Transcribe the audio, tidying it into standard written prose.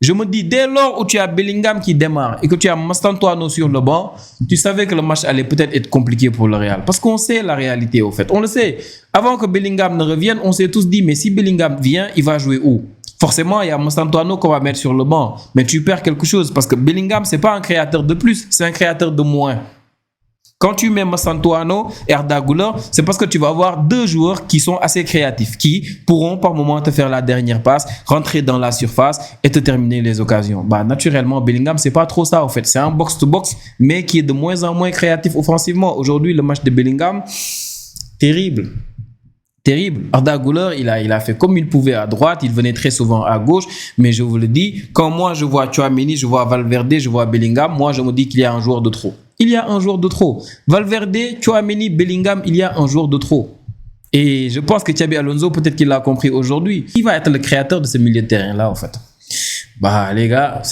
Je me dis, dès lors où tu as Bellingham qui démarre et que tu as Mastantuano sur le banc, tu savais que le match allait peut-être être compliqué pour le Real. Parce qu'on sait la réalité, au fait. On le sait. Avant que Bellingham ne revienne, on s'est tous dit, mais si Bellingham vient, il va jouer où? Forcément, il y a Mastantuano qu'on va mettre sur le banc. Mais tu perds quelque chose parce que Bellingham, c'est pas un créateur de plus, c'est un créateur de moins. Quand tu mets Mastantuano et Arda Güler, c'est parce que tu vas avoir deux joueurs qui sont assez créatifs, qui pourront par moment te faire la dernière passe, rentrer dans la surface et te terminer les occasions. Bah, naturellement, Bellingham, c'est pas trop ça, en fait. C'est un box-to-box, mais qui est de moins en moins créatif offensivement. Aujourd'hui, le match de Bellingham, terrible. Terrible. Arda Güler, il a fait comme il pouvait à droite, il venait très souvent à gauche, mais je vous le dis, quand moi je vois Tchouaméni, je vois Valverde, je vois Bellingham, moi je me dis qu'il y a un joueur de trop. Il y a un joueur de trop. Valverde, Tchouaméni, Bellingham, il y a un joueur de trop. Et je pense que Xabi Alonso, peut-être qu'il l'a compris aujourd'hui. Il va être le créateur de ce milieu de terrain-là, en fait. Bah, les gars,